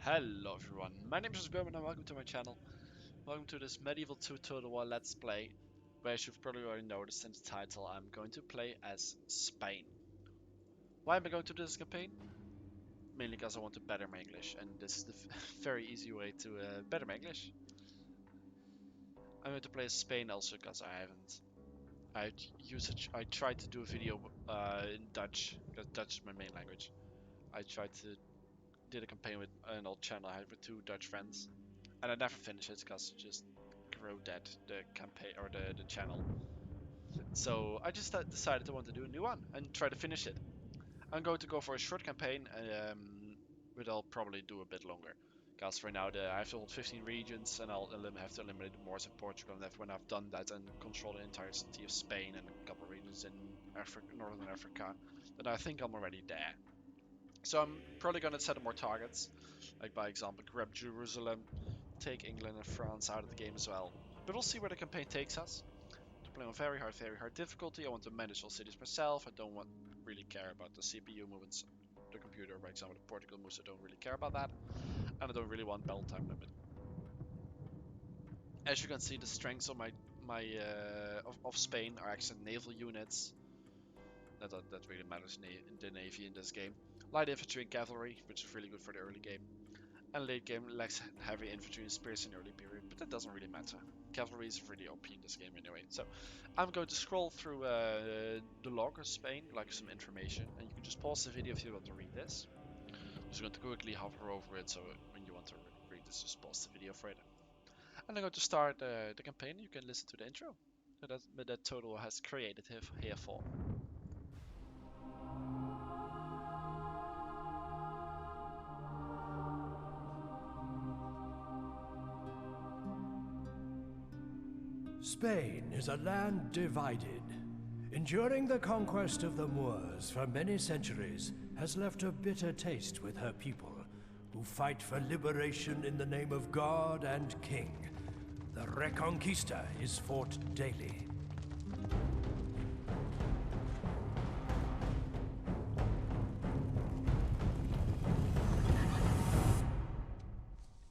Hello everyone, my name is JustBuurman and welcome to my channel. Welcome to this Medieval 2 Total War Let's Play, where as you've probably already noticed in the title, I'm going to play as Spain. Why am I going to do this campaign? Mainly because I want to better my English, and this is the very easy way to better my English. I'm going to play as Spain also because I tried to do a video in Dutch, because Dutch is my main language. Did a campaign with an old channel I had with two Dutch friends. And I never finished it because it just grew dead, the campaign or the channel. So I just decided I want to do a new one and try to finish it. I'm going to go for a short campaign, but I'll probably do a bit longer. Because for now I have to hold 15 regions and I'll have to eliminate the Moors in Portugal. And when I've done that and control the entire city of Spain and a couple of regions in Africa, Northern Africa, then I think I'm already there. So I'm probably going to set up more targets, like by example grab Jerusalem, take England and France out of the game as well. But we'll see where the campaign takes us. To play on very hard difficulty. I want to manage all cities myself. I don't really care about the CPU movements, the computer, for example, the Portugal moves. I don't really care about that, and I don't really want battle time limit. As you can see, the strengths of of Spain are actually naval units. That really matters in the navy in this game. Light infantry and cavalry, which is really good for the early game. And late game lacks heavy infantry and spears in the early period, but that doesn't really matter. Cavalry is really OP in this game anyway. So I'm going to scroll through the log of Spain, like some information, and you can just pause the video if you want to read this. I'm just going to quickly hover over it, so when you want to read this, just pause the video for it. And I'm going to start the campaign. You can listen to the intro that Total has created here for. Spain is a land divided. Enduring the conquest of the Moors for many centuries has left a bitter taste with her people, who fight for liberation in the name of God and King. The Reconquista is fought daily.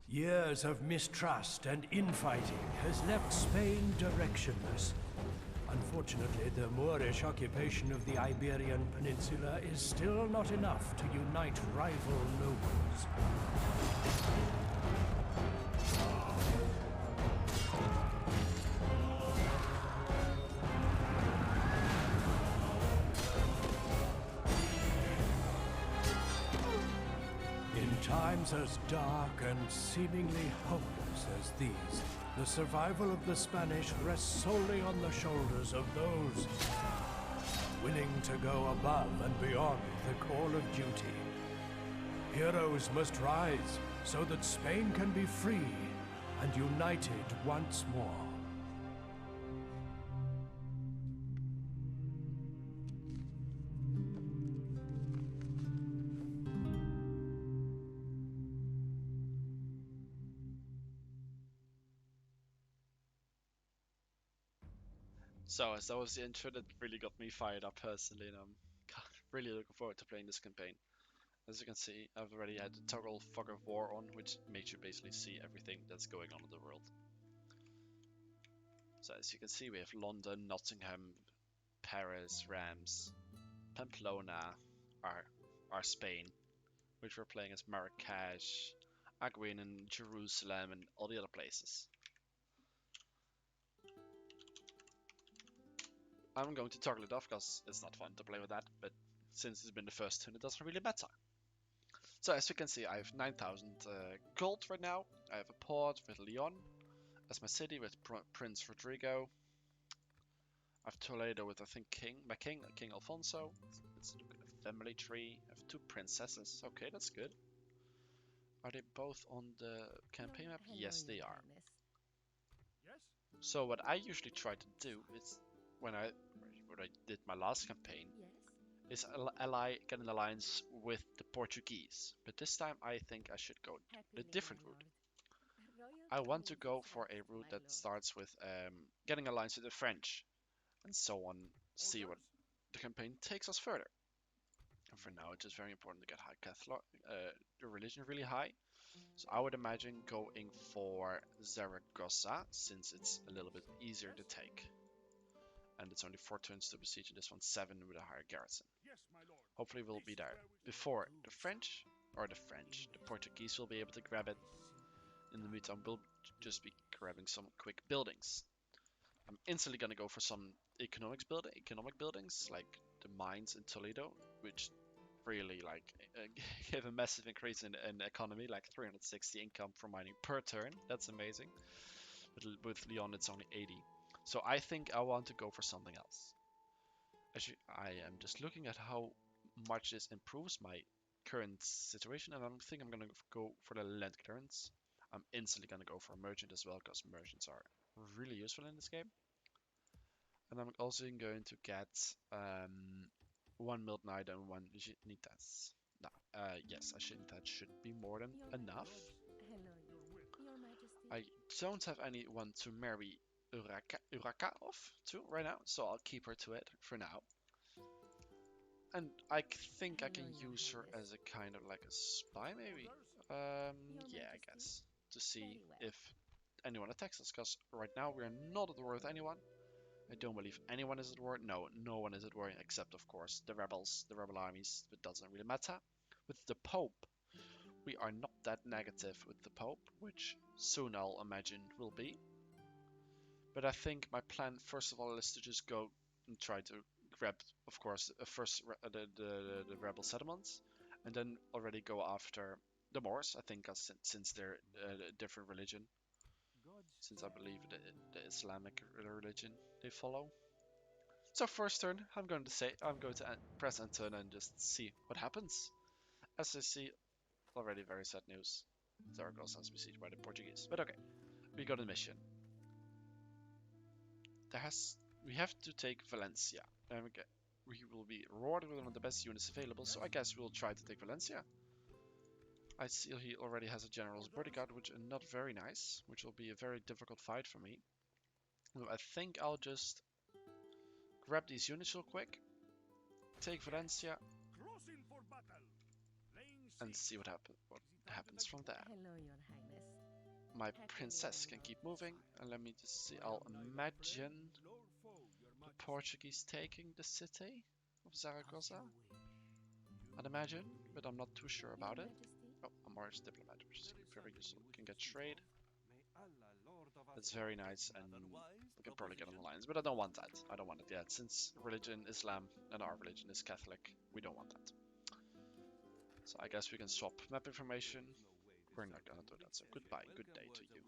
Years of mistrust and infighting has left Spain directionless. Unfortunately, the Moorish occupation of the Iberian Peninsula is still not enough to unite rival nobles. In times as dark and seemingly hopeless as these, the survival of the Spanish rests solely on the shoulders of those willing to go above and beyond the call of duty. Heroes must rise so that Spain can be free and united once more. So as that was the intro that really got me fired up personally, and I'm really looking forward to playing this campaign. As you can see, I've already had the toggle fog of war on, which makes you basically see everything that's going on in the world. So as you can see, we have London, Nottingham, Paris, Reims, Pamplona, our Spain, which we're playing as Marrakesh, Aguin and Jerusalem and all the other places. I'm going to toggle it off because it's not fun to play with that, but since it's been the first turn, it doesn't really matter. So as you can see, I have 9,000 gold right now. I have a port with Lyon as my city with Prince Rodrigo. I have Toledo with, I think, King Alfonso. Let's look at the family tree. I have two princesses. Okay, that's good. Are they both on the campaign map? Yes, they are. Yes? So what I usually try to do is, when I did my last campaign, is get an alliance with the Portuguese. But this time I think I should go the different route. I want to go for a route that starts with getting alliance with the French, and so on. See what the campaign takes us further. And for now, it's just very important to get high Catholic, the religion really high. So I would imagine going for Zaragoza, since it's a little bit easier to take. And it's only 4 turns to besiege, and this one's 7 with a higher garrison. Hopefully we'll be there before the French, the Portuguese will be able to grab it. In the meantime, we'll just be grabbing some quick buildings. I'm instantly gonna go for some economic buildings, like the mines in Toledo, which really like give a massive increase in economy, like 360 income from mining per turn. That's amazing. With Leon, it's only 80. So I think I want to go for something else. Actually, I am just looking at how much this improves my current situation, and I think I'm gonna go for the land clearance. I'm instantly gonna go for a merchant as well, because merchants are really useful in this game. And I'm also going to get one milled knight and one Genitas. No, yes, I think that should be more than enough. I don't have anyone to marry Uraka off to right now, so I'll keep her to it for now. And I think I can use her as a kind of like a spy, maybe. Yeah, I guess, to see if anyone attacks us, because right now we are not at war with anyone. I don't believe anyone is at war. No, no one is at war except, of course, the rebels, the rebel armies. It doesn't really matter. With the Pope, we are not that negative with the Pope, which soon I'll imagine will be. But I think my plan, first of all, is to just go and try to grab, of course, first the rebel settlements, and then already go after the Moors. I think since they're a different religion, since I believe the Islamic religion they follow. So first turn, I'm going to press enter and just see what happens. As I see, already very sad news. Zaragoza has besieged by the Portuguese. But okay, we got a mission. We have to take Valencia. And we will be rewarded with one of the best units available, so I guess we'll try to take Valencia. I see he already has a general's bodyguard, which is not very nice, which will be a very difficult fight for me. So I think I'll just grab these units real quick, take Valencia, and see what happens from there. Hello, Your Highness. My princess can keep moving, and let me just see. I'll imagine the Portuguese taking the city of Zaragoza. I'd imagine, but I'm not too sure about it. Oh, a Mars diplomat, which is very useful. Can get trade. That's very nice, and we can probably get an alliance, but I don't want that. I don't want it yet, since religion, Islam, and our religion is Catholic. We don't want that. So I guess we can swap map information. We're not gonna do that, so goodbye, good day to you.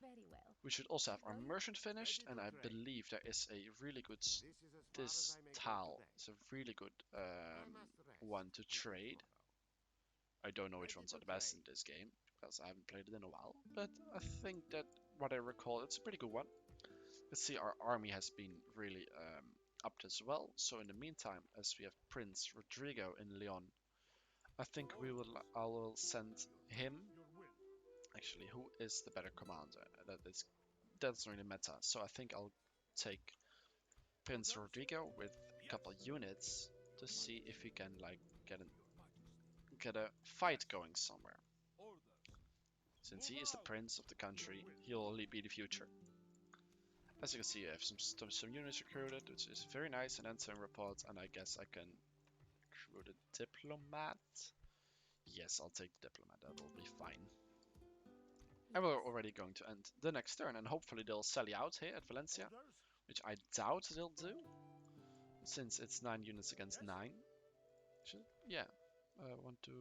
Very well. We should also have our merchant finished, and I believe there is a really good, this tile is a really good one to trade. I don't know which ones are the best in this game, because I haven't played it in a while, but I think that what I recall, it's a pretty good one. Let's see, our army has been really upped as well, so in the meantime, as we have Prince Rodrigo in Leon, I think I will send him. Actually, who is the better commander? That doesn't really matter. So I think I'll take Prince Rodrigo with a couple units to see if we can like get a fight going somewhere. Since he is the prince of the country, he'll only be the future. As you can see, I have some units recruited, which is very nice, and then some reports, and I guess I can recruit a diplomat. Yes, I'll take the diplomat, that will be fine. And we're already going to end the next turn, and hopefully they'll sally out here at Valencia, which I doubt they'll do, since it's 9 units against 9. Yeah, 1, 2,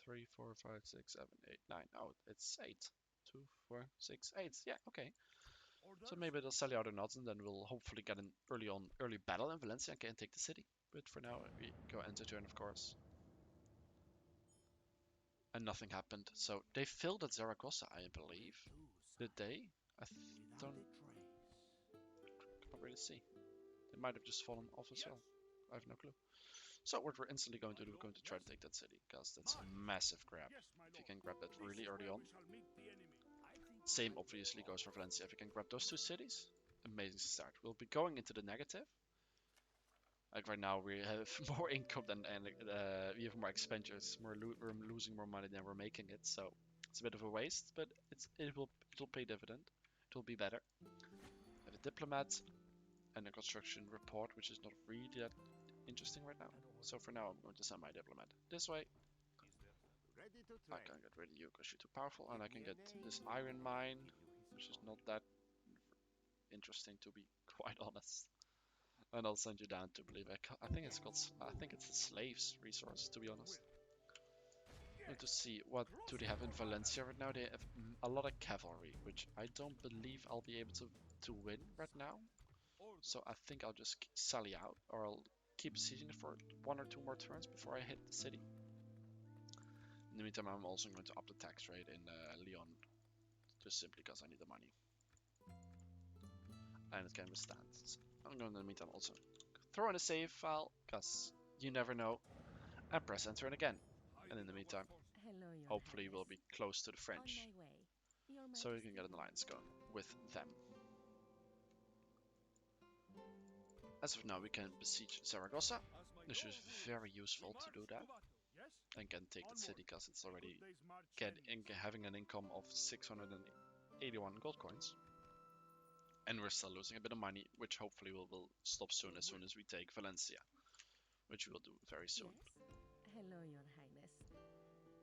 3, 4, 5, 6, 7, 8, 9. Oh, it's 8. 2, 4, 6, 8. Yeah, okay. So maybe they'll sally out or not, and then we'll hopefully get an early battle in Valencia and take the city. But for now, we go enter turn, of course. And nothing happened. So they failed at Zaragoza, I believe. Did they? Can't really see. They might have just fallen off as well. I have no clue. So what we're instantly going to do, we're going to try to take that city, because that's a massive grab. If you can grab that really early on. Same obviously goes for Valencia. If you can grab those 2 cities, amazing start. We'll be going into the negative. Like right now, we have more income than we have more expenditures. We're losing more money than we're making it. So It's a bit of a waste, but it'll pay dividend. It'll be better. I have a diplomat and a construction report, which is not really that interesting right now. So for now, I'm going to send my diplomat this way. I can get rid of you because you're too powerful, and I can get this iron mine, which is not that interesting to be quite honest. And I'll send you down to Believek. I think it's the slaves resource, to be honest. To see what do they have in Valencia right now. They have a lot of cavalry, which I don't believe I'll be able to win right now. So I think I'll just sally out, or I'll keep besieging it for 1 or 2 more turns before I hit the city. In the meantime, I'm also going to up the tax rate in Lyon, just simply because I need the money. And it can withstand. So I'm going to, in the meantime, also throw in a save file, because you never know, and press enter again. And in the meantime, Hello, Your hopefully Highness. we'll be close to the On French, my way. Your so we can Majesty. get an alliance going with them. As of now, we can besiege Zaragoza, which is very useful to do that, and can take the city because it's already having an income of 681 gold coins. And we're still losing a bit of money, which hopefully will stop soon as we take Valencia, which we will do very soon. Yes. Hello, Your Highness.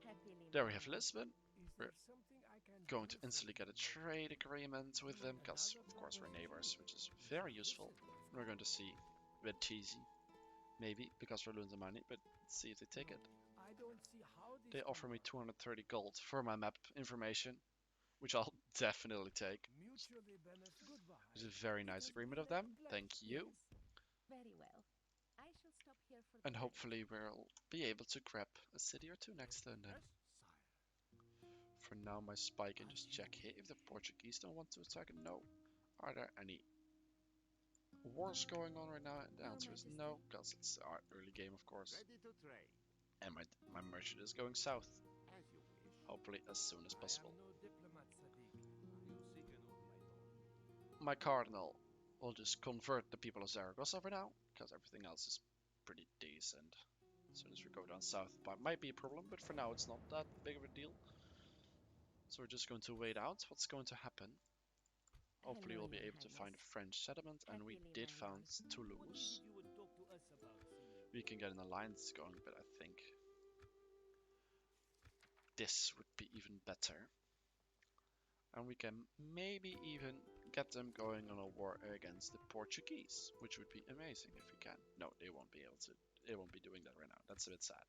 Happily There we have Lisbon. Is We're there something I can going do to for instantly you? get a trade agreement with them, because of course we're neighbors, which is very useful. We're going to see with Cheesy, maybe, because we're losing money, but let's see if they take it. I don't see how this They can offer me work. 230 gold for my map information, which I'll definitely take. Mutually benefit. Goodbye. It's a very It nice has agreement been of a them. pleasure. Thank you. Very well. I shall stop here for And the hopefully we'll be able to grab a city or two next turn then. Yes, sire. For now, my spy can just check here if the Portuguese don't want to attack. No. Are there any wars going on right now? The Your answer is Majesty. no, because it's our early game, of course. Ready to trade, And my merchant is going south, as you wish. hopefully as soon as possible. I am no diplomat, Sadiq. You seek an oath, my lord. My cardinal will just convert the people of Zaragoza for now, because everything else is pretty decent. As soon as we go down south, it might be a problem, but for now it's not that big of a deal. So we're just going to wait out what's going to happen. Hopefully Hello, we'll be Your able to find a Highness. French settlement, and we Happily, did my found lord. Toulouse. You would talk to us about, Signor. We can get an alliance going, but I think this would be even better. And we can maybe even get them going on a war against the Portuguese, which would be amazing if we can. No, they won't be able to. They won't be doing that right now. That's a bit sad.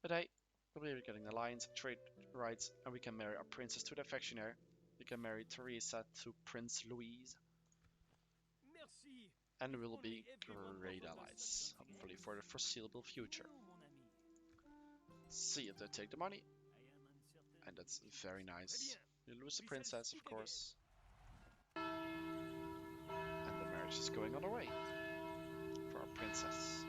But hey, we'll be getting alliance, trade rights, and we can marry our princess to the affectionaire. We can marry Teresa to Prince Louis, Merci. and If we'll only be everyone great governed us allies, such hopefully for the foreseeable future. No, mon ami. See if they take the money, I am uncertain. and that's very nice. Très We lose the We shall princess, speak of course. And the marriage is going on the way for our princess.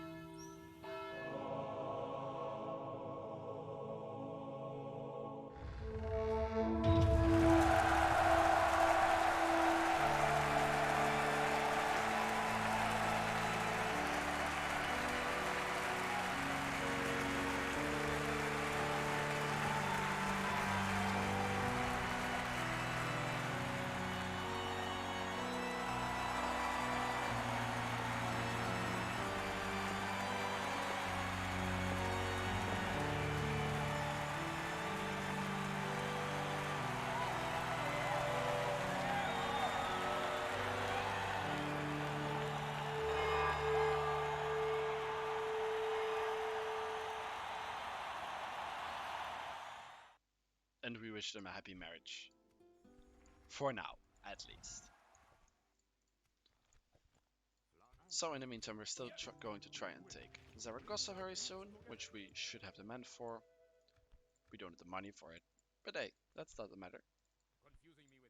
And we wish them a happy marriage. For now, at least. So in the meantime, we're still going to try and take Zaragoza very soon, which we should have the men for. We don't have the money for it, but hey, that doesn't matter.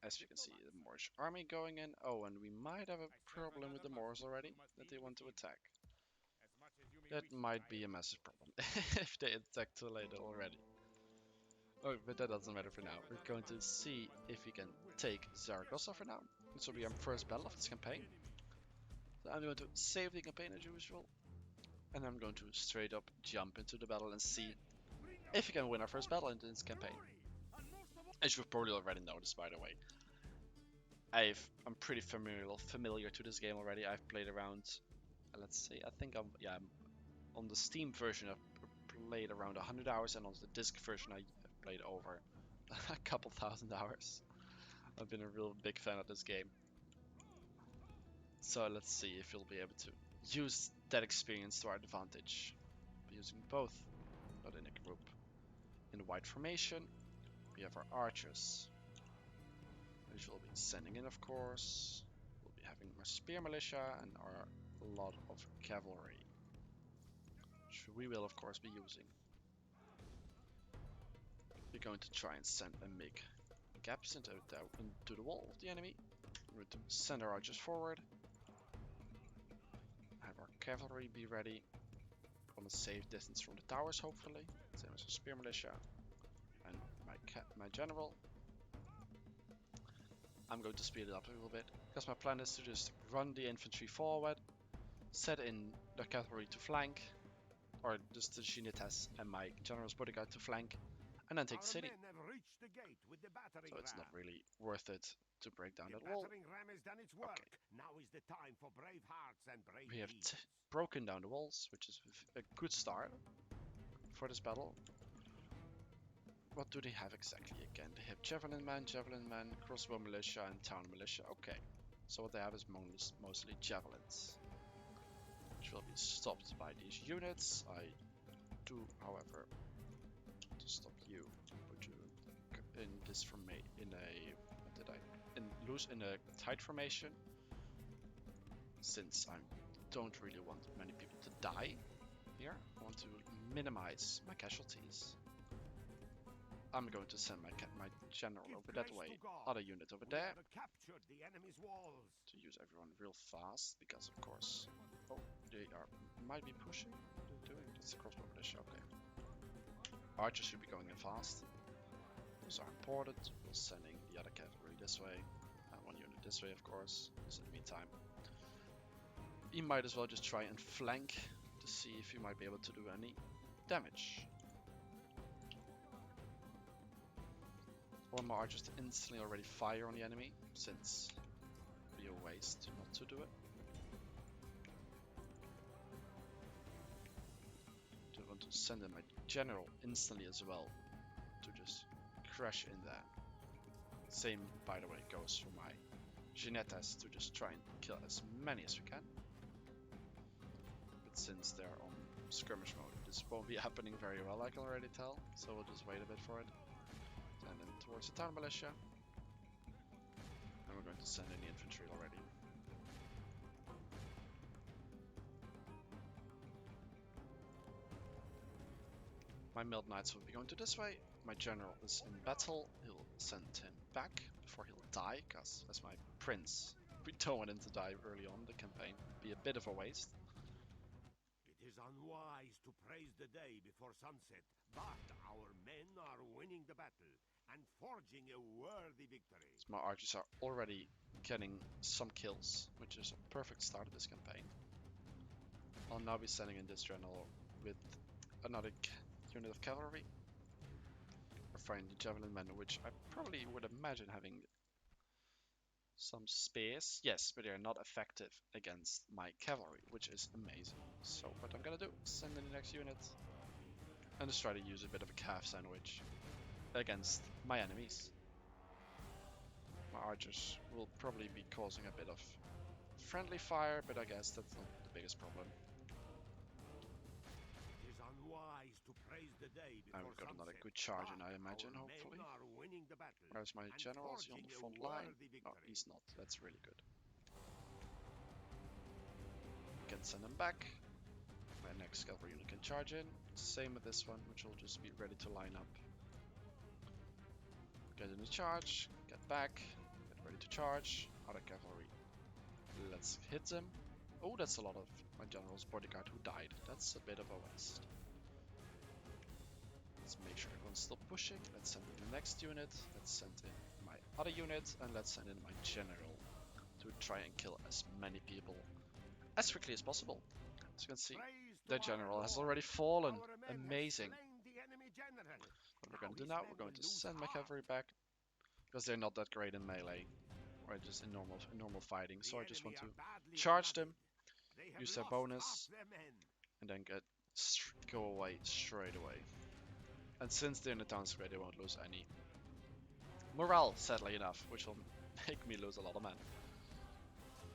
As you can see, the Moorish army going in. Oh, and we might have a problem with the Moors already, that they want to attack. That might be a massive problem, if they attack too late already. Oh, but that doesn't matter for now. We're going to see if we can take Zaragoza for now. This will be our first battle of this campaign. So I'm going to save the campaign as usual. And I'm going to straight up jump into the battle and see if we can win our first battle in this campaign. As you've probably already noticed, by the way, I'm pretty familiar to this game already. I've played around, let's see, I think I'm on the Steam version. I've played around 100 hours, and on the disc version, I've played over a couple thousand hours. I've been a real big fan of this game. So let's see if you'll be able to use that experience to our advantage. By using both, not in a group. In the wide formation, we have our archers, which we'll be sending in, of course. We'll be having our spear militia and a lot of cavalry, which we will, of course, be using. We're going to try and send and make gaps into the wall of the enemy. We're going to send our archers forward. Have our cavalry be ready from a safe distance from the towers, hopefully. Same as the spear militia. And my general. I'm going to speed it up a little bit, because my plan is to just run the infantry forward, set in the cavalry to flank, or just the Genitas and my general's bodyguard to flank, and then take the city. So it's not really worth it to break down that wall. Okay. Now is the time for brave hearts and brave We have deeds. broken down the walls, which is a good start for this battle. What do they have exactly again? They have javelin man, crossbow militia, and town militia. Okay, so what they have is mostly javelins, which will be stopped by these units. I do, however, to stop you, put you in this in a tight formation, since I don't really want many people to die here. I want to minimize my casualties. I'm going to send my general over that way, other unit over there, to use everyone real fast, because of course, they might be pushing. What are they doing? That's the crossbow militia. Okay. Archers should be going in fast. Those are important. We're sending the other cavalry this way, and one unit this way, of course. So in the meantime, you might as well just try and flank to see if you might be able to do any damage. I want my archers to instantly already fire on the enemy, since it would be a waste not to do it. I want to send in my general instantly as well, to just crash in there. Same, by the way, goes for my Ginetas, to just try and kill as many as we can. But since they're on skirmish mode, this won't be happening very well, I can already tell, so we'll just wait a bit for it. And then towards the town militia. And we're going to send in the infantry already. My Mild Knights will be going to this way. My general is in battle. He'll send him back before he'll die, because as my prince, we don't want him to die early on in the campaign. It'd be a bit of a waste. It is unwise to praise the day before sunset, but our men are winning the battle and forging a worthy victory. So my archers are already getting some kills, which is a perfect start of this campaign. I'll now be sending in this general with another unit of cavalry. We're firing the javelin men, which I probably would imagine having some spears. Yes, but they are not effective against my cavalry, which is amazing. So what I'm gonna do is send in the next unit and just try to use a bit of a calf sandwich against my enemies. My archers will probably be causing a bit of friendly fire, but I guess that's not the biggest problem. It is unwise to praise the day before And we've got another sunset, good charge in, but I imagine, our hopefully. men are winning the battle Where's my and general? Is he on forging the a front line? worthy No, victory. he's not. That's really good. We can send him back. My next cavalry unit can charge in. Same with this one, which will just be ready to line up. Get in the charge, get back, get ready to charge. Other cavalry. Let's hit them. Oh, that's a lot of my general's bodyguard who died. That's a bit of a waste. Let's make sure everyone's still pushing. Let's send in the next unit. Let's send in my other unit, and let's send in my general to try and kill as many people as quickly as possible. As you can see, the general has already fallen. Amazing. What we're going to do now, we're going to send my cavalry back. because they're not that great in melee or just in normal fighting. So I just want to badly charge them, They have use their lost bonus, half their men. and then go away straight away. And since they're in the town square, they won't lose any morale, sadly enough, which will make me lose a lot of men.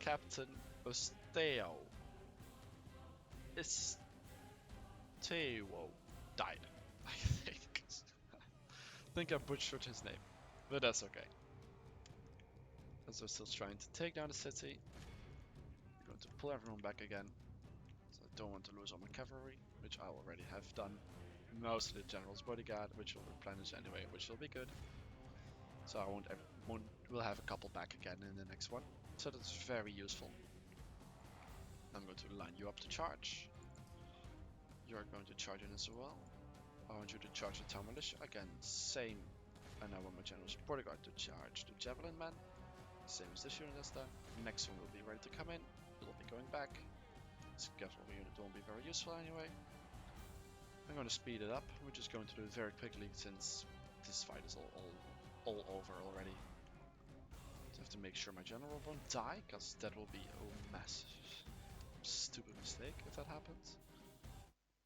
Captain Esteo died, I think. I think I butchered his name, but that's okay. As we're still trying to take down the city, we're going to pull everyone back again. So I don't want to lose all my cavalry, which I already have done. Mostly the general's bodyguard, which will replenish anyway, which will be good. So I we'll have a couple back again in the next one. So that's very useful. I'm going to line you up to charge. You're going to charge in as well. I want you to charge the town militia again, same. And I want my general's bodyguard to charge the javelin man, same as this unit has done. Next one will be ready to come in. It'll be going back. This cavalry unit won't be very useful anyway. I'm going to speed it up. We're just going to do it very quickly since this fight is all over already. So I have to make sure my general won't die, because that will be a massive, stupid mistake if that happens.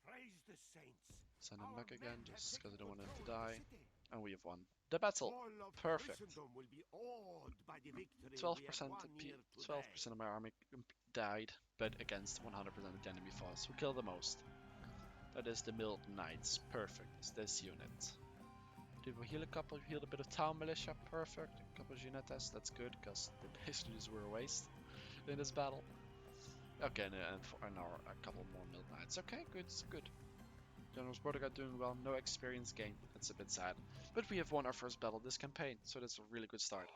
Praise the saints. Send him Our back again, men have just because I taken don't want him to control of die. the city. And we have won the battle. All of Perfect. Christendom will be awed by the victory 12% we have won here today. 12% of my army died, but against 100% of the enemy force. Who killed the most? That is the Milton Knights. Perfect. It's this unit. Did we heal a couple? We healed a bit of town militia. Perfect. A couple of Unettes. That's good, because they basically just were a waste in this battle. Okay, and a couple more Milton Knights. Okay, good. It's good. General's bodyguard doing well. No experience gain. That's a bit sad. But we have won our first battle this campaign, so that's a really good start.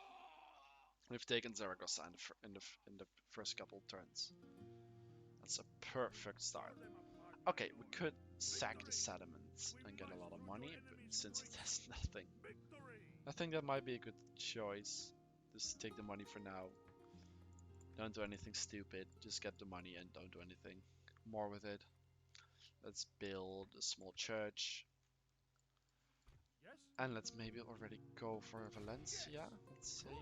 We've taken Zaragoza in the first couple of turns. That's a perfect start. Okay, we could sack the settlements and get a lot of money, but since it has nothing, I think that might be a good choice. Just take the money for now. Don't do anything stupid. Just get the money and don't do anything more with it. Let's build a small church. And let's maybe already go for Valencia. Let's see.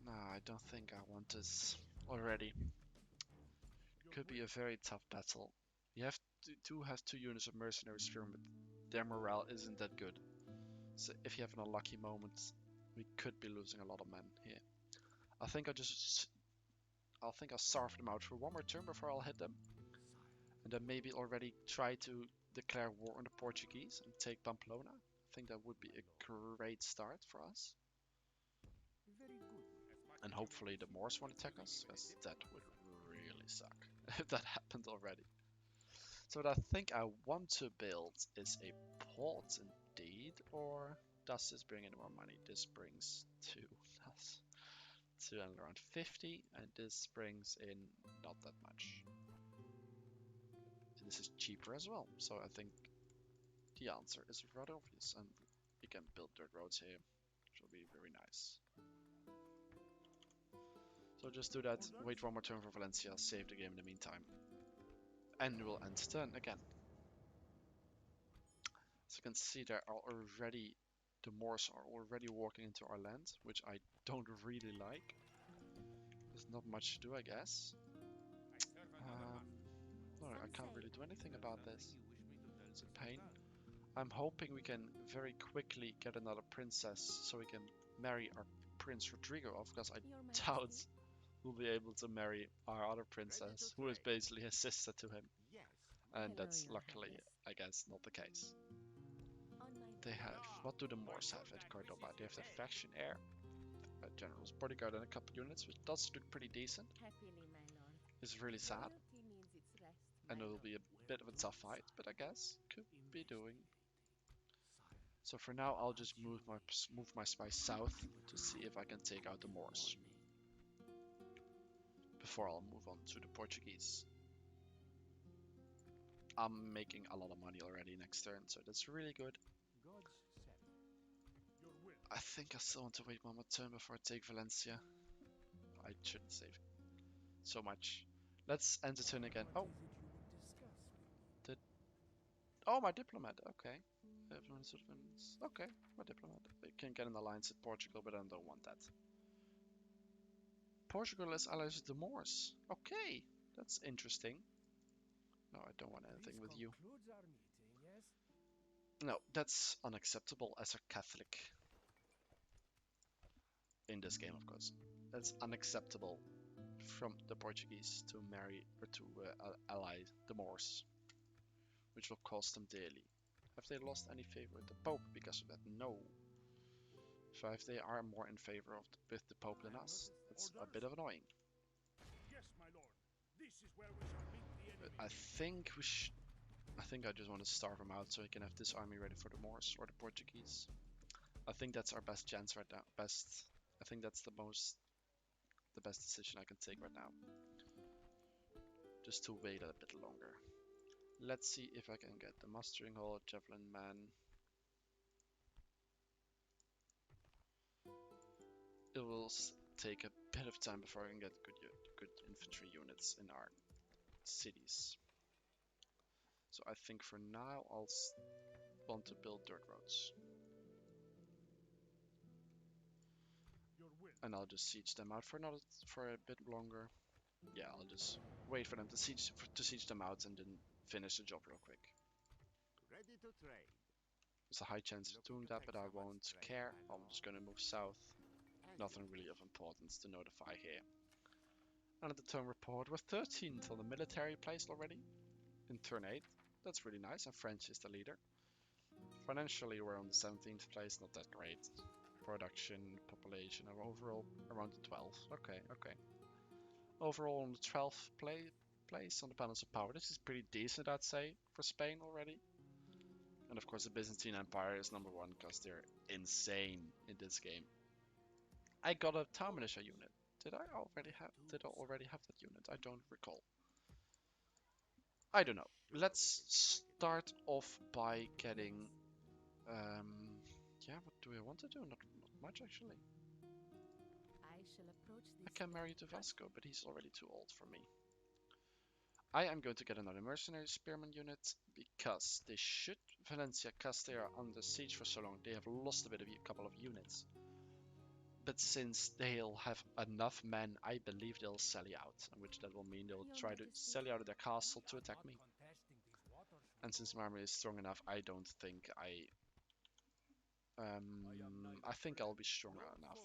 Nah, I don't think I want this already. Could be a very tough battle. You have have two units of mercenary spearmen, but their morale isn't that good. So if you have an unlucky moment, we could be losing a lot of men here. I think I'll starve them out for one more turn before I'll hit them. And then maybe already try to declare war on the Portuguese and take Pamplona. I think that would be a great start for us. And hopefully the Moors won't attack us, because that would really suck if that happened already. So what I think I want to build is a port indeed, or does this bring any more money? This brings to around 50, and this brings in not that much. This is cheaper as well, so I think the answer is rather obvious, and we can build dirt roads here, which will be very nice. So just do that, wait one more turn for Valencia, save the game in the meantime. And we'll end turn again. As you can see, the Moors are already walking into our land, which I don't really like. There's not much to do, I guess. No, I can't really do anything about this. It's a pain. I'm hoping we can very quickly get another princess so we can marry our Prince Rodrigo off, because I doubt we'll be able to marry our other princess, who is basically his sister to him. And that's luckily, I guess, not the case. They have, what do the Moors have at Cordoba? They have the faction heir, a general's bodyguard and a couple units, which does look pretty decent. It's really sad, and it will be a bit of a tough fight, but I guess could be doing. So for now, I'll just move my spies south to see if I can take out the Moors before I'll move on to the Portuguese. I'm making a lot of money already next turn, so that's really good. I think I still want to wait one more turn before I take Valencia. I shouldn't save so much. Let's end the turn again. Oh, my diplomat. Okay. Everyone sort of okay, a diplomat. They can get an alliance with Portugal, but I don't want that. Portugal is allies with the Moors. Okay, that's interesting. No, I don't want anything with you. Our meeting, yes? No, that's unacceptable as a Catholic. In this game, of course. That's unacceptable from the Portuguese to marry or to ally the Moors, which will cost them dearly. Have they lost any favor with the Pope because of that? No. So if they are more in favor of with the Pope than us, that's a bit of annoying. Yes, my lord. This is where we shall meet the enemy. But I think I just want to starve him out so he can have this army ready for the Moors or the Portuguese. I think that's our best chance right now. I think that's the best decision I can take right now. Just to wait a bit longer. Let's see if I can get the mustering hall, javelin man. It will take a bit of time before I can get good infantry units in our cities. So I think for now I'll want to build dirt roads. And I'll just siege them out for a bit longer. Yeah, I'll just wait for them to siege them out and then finish the job real quick. Ready to trade. There's a high chance of doing that, but I won't care. I'm just gonna move south. Nothing really of importance to notify here. And at the turn report, we're 13th on the military place already. In turn 8, that's really nice, and French is the leader. Financially, we're on the 17th place, not that great. Production, population, and overall around the 12th. Okay. Overall on the 12th place on the balance of power. This is pretty decent, I'd say, for Spain already. And of course the Byzantine Empire is number 1 because they're insane in this game. I got a town militia unit. Did I already have that unit? I don't recall. I don't know. Let's start off by getting yeah, what do I want to do? Not much actually. I shall approach I this can marry to Vasco, but he's already too old for me. I am going to get another mercenary spearman unit because they should Valencia, because they are under siege for so long. They have lost a couple of units. But since they'll have enough men, I believe they'll sally out, which that will mean they'll try to sally out of their castle to attack me. And since my army is strong enough, I don't think I think I'll be strong enough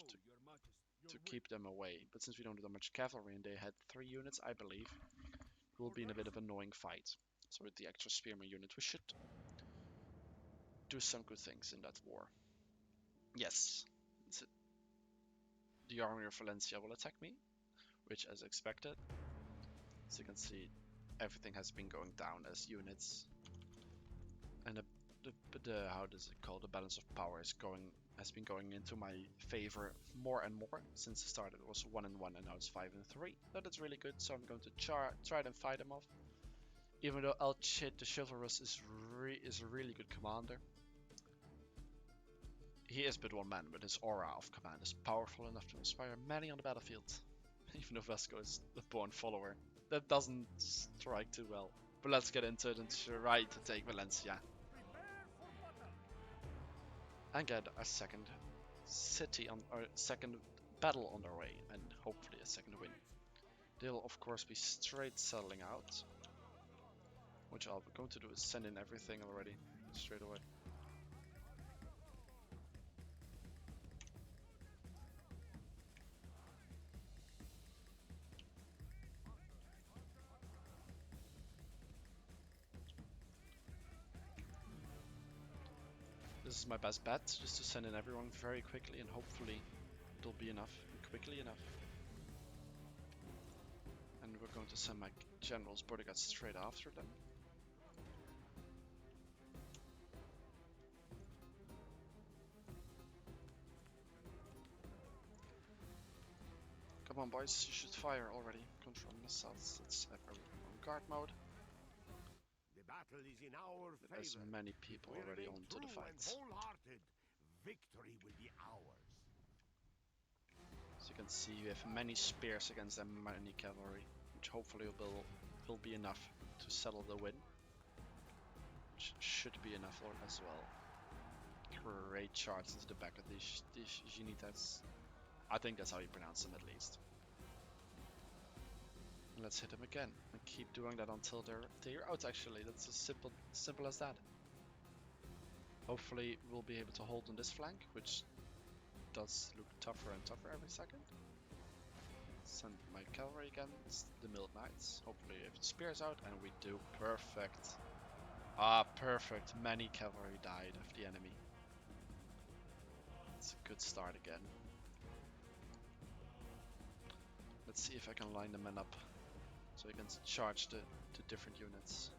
to keep them away. But since we don't have that much cavalry and they had 3 units, I believe, it will be in a bit of an annoying fight. So with the extra spearman unit, we should do some good things in that war. Yes, the army of Valencia will attack me, which as expected. As you can see, everything has been going down as units, and the how does it called, the balance of power has been going into my favor more and more since it started. It was 1-1 and now it's 5-3. So that's really good. So I'm going to try and fight him off. Even though El Cid the Chivalrous is a really good commander. He is but one man, but his aura of command is powerful enough to inspire many on the battlefield. Even though Vasco is the born follower. That doesn't strike too well. But let's get into it and try to take Valencia. And get a second city or second battle on their way, and hopefully a second win. They'll of course be straight settling out. Which I'm going to do is send in everything already, straight away. This is my best bet, just to send in everyone very quickly and hopefully it'll be enough, quickly enough. And we're going to send my general's bodyguards straight after them. Come on boys, you should fire already. Control missiles, let's have everyone on guard mode. The battle is in our favor. There's many people already onto the fight. Wholehearted, victory will be ours. As you can see, we have many spears against them, many cavalry, which hopefully will be enough to settle the win. Which should be enough as well. Great charge into the back of these Genitas. I think that's how you pronounce them at least. And let's hit them again and keep doing that until they're out. Actually, that's as simple as that. Hopefully we'll be able to hold on this flank, which does look tougher and tougher every second. Send my cavalry against the Milled Knights. Hopefully if the spear's out, and we do. Perfect. Ah, perfect. Many cavalry died of the enemy. It's a good start again. Let's see if I can line the men up so I can charge the different units.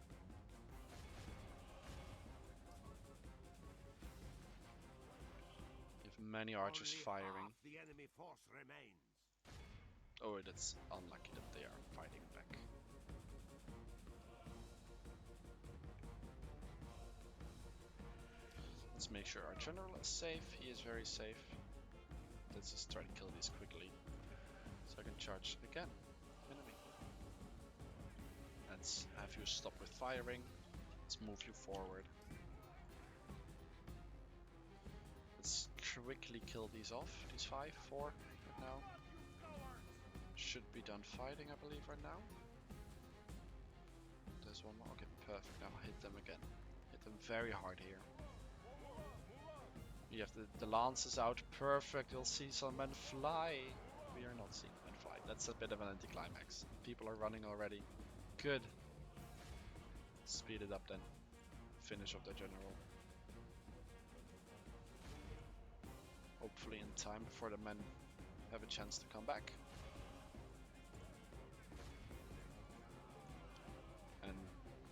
You have many archers firing. The enemy force remains. Oh, that's unlucky that they are fighting back. Let's make sure our general is safe. He is very safe. Let's just try to kill these quickly, so I can charge again. Enemy. Let's have you stop with firing. Let's move you forward. Let's quickly kill these off. These 4 right now. Should be done fighting, I believe, right now. There's one more. Okay, perfect. Now hit them again. Hit them very hard here. You have the lances out. Perfect. You'll see some men fly. We are not seeing men fly. That's a bit of an anticlimax. People are running already. Good. Speed it up then. Finish off the general. Hopefully in time before the men have a chance to come back. And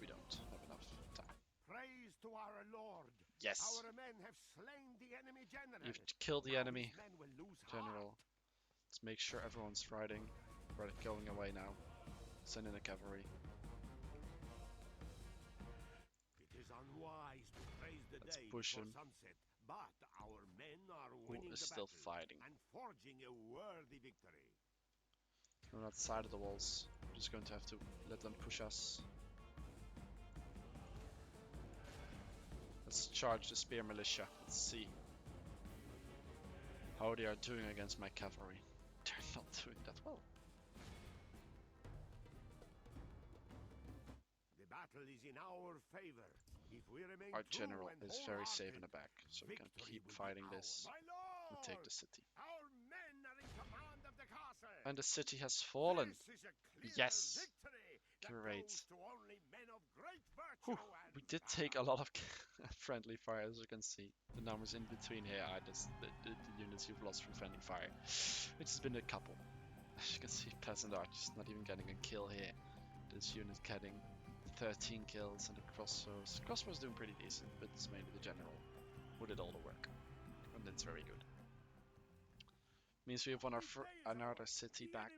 we don't have enough time. Praise to our Lord. Yes. Our men have slain the enemy general. You've killed the Now enemy these men will lose general. Let's make sure everyone's riding. Right, going away now. Send in the cavalry. It is unwise to praise the Let's day push before him. sunset, but our men are Who winning is the still battle fighting? and forging a worthy victory. We're not side of the walls. We're just going to have to let them push us. Let's charge the spear militia. Let's see how they are doing against my cavalry. They're not doing that well. The battle is in our favor. If we remain Our true general and is very safe in wholehearted, the back, so we can victory keep will be fighting ours. this My and take lord, the city. our men are in command of the castle. And the city has fallen. This is a clear Yes. victory that Great. goes to only men of great Whew. virtue and We did take a lot of friendly fire, as you can see. The numbers in between here are just the units you've lost from friendly fire, which has been a couple. As you can see, peasant archers not even getting a kill here. This unit getting 13 kills, and the crossbows. Crossbows doing pretty decent, but it's mainly the general who did all the work, and that's very good. Means we have won another city back,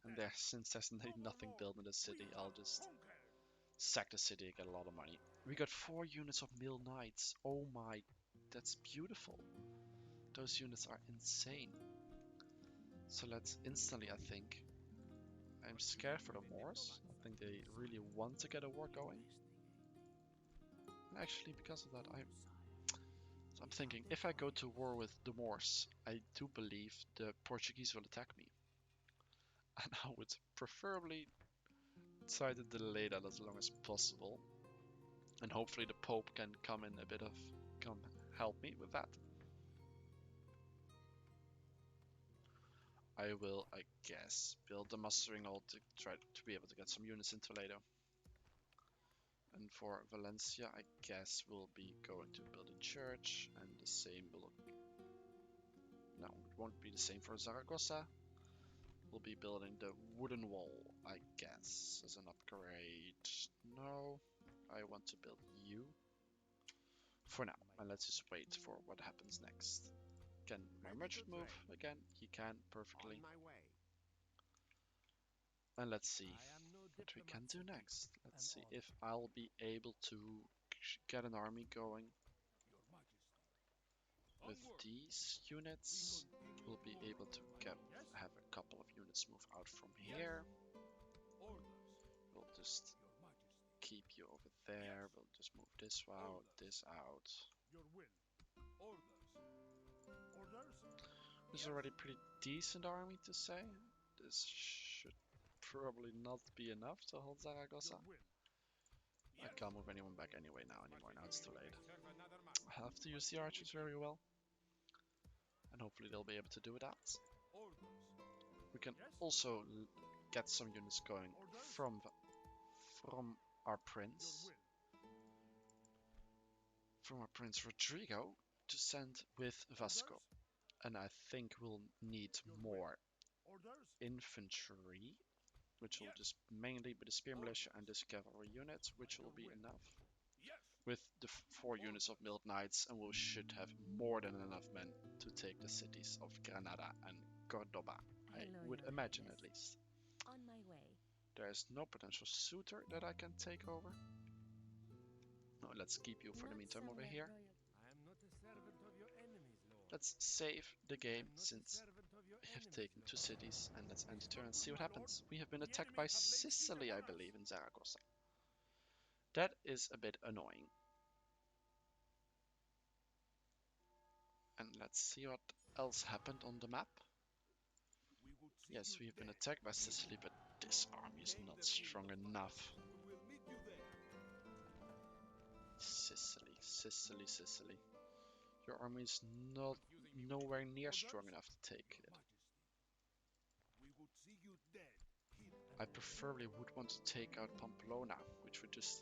and since there's nothing built in the city, I'll just sack the city and get a lot of money. We got 4 units of Milled Knights. Oh my, that's beautiful. Those units are insane. So let's instantly, I think, I'm scared for the Moors. I think they really want to get a war going. And actually, because of that, I'm thinking, if I go to war with the Moors, I do believe the Portuguese will attack me. And I would preferably try to delay that as long as possible. And hopefully the Pope can come help me with that. I will, I guess, build the mustering hall to try to be able to get some units in Toledo. And for Valencia, I guess we'll be going to build a church, and the same will... No, it won't be the same for Zaragoza. We'll be building the wooden wall, I guess, as an upgrade. No, I want to build you for now, and let's just wait for what happens next. Can my merchant move again? He can perfectly. On my way. And let's see what we can do next. Let's see if I'll be able to get an army going with these units. We'll be able to have a couple of units move out from here. We'll just keep you over there. We'll just move this out, this out. This is already a pretty decent army to say. This should probably not be enough to hold Zaragoza. I can't move anyone back anyway anymore. Now it's too late. I have to use the archers very well. And hopefully they'll be able to do that. We can also get some units going from our prince. From our Prince Rodrigo to send with Vasco. And I think we'll need more infantry, which will just mainly be the spear militia and this cavalry unit, which will be enough. With the 4 units of Mild Knights, and we should have more than enough men to take the cities of Granada and Cordoba. I would imagine at least. On my way. There is no potential suitor that I can take over. No, let's keep you for the meantime over here. Let's save the game since we have taken 2 cities, and let's end the turn and see what happens. We have been attacked by Sicily, I believe, in Zaragoza. That is a bit annoying. And let's see what else happened on the map. Yes, we have been attacked by Sicily, but this army is not strong enough. Sicily. Your army is nowhere near strong enough to take it. I preferably would want to take out Pamplona, which would just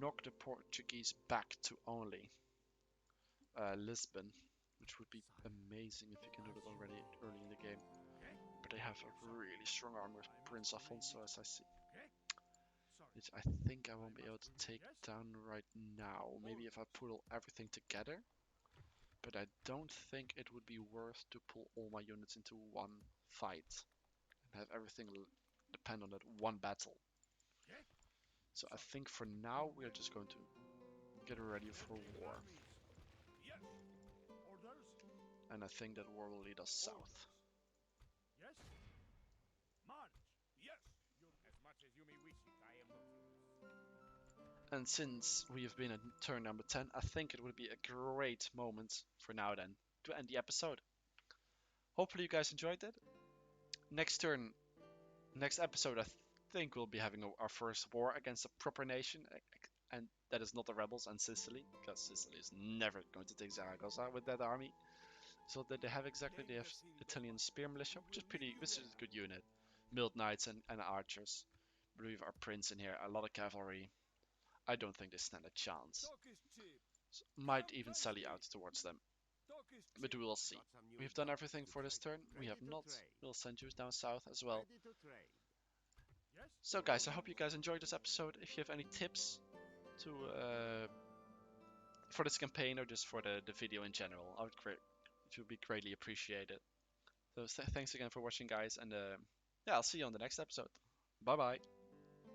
knock the Portuguese back to only Lisbon, which would be amazing if you can do that already early in the game. But they have a really strong army with Prince Afonso, as I see. Which I think I won't be able to take down right now. Maybe if I pull everything together. But I don't think it would be worth to pull all my units into one fight. And have everything depend on that one battle. So I think for now we're just going to get ready for war. And I think that war will lead us south. Yes. March. Yes. As much as you may wish it, I am not yours. And since we have been at turn number 10, I think it would be a great moment for now then to end the episode. Hopefully you guys enjoyed it. Next episode, I think we'll be having our first war against a proper nation, and that is not the rebels and Sicily, because Sicily is never going to take Zaragoza with that army. So that they have Italian spear militia, which is a good unit. Mild Knights and archers. But we have our prince in here, a lot of cavalry. I don't think they stand a chance. So might even sally out towards them. But we will see. We've done everything for this turn. We have not. We'll send you down south as well. So guys, I hope you guys enjoyed this episode. If you have any tips to for this campaign or just for the video in general, it would be greatly appreciated. So thanks again for watching, guys, and yeah, I'll see you on the next episode. Bye bye.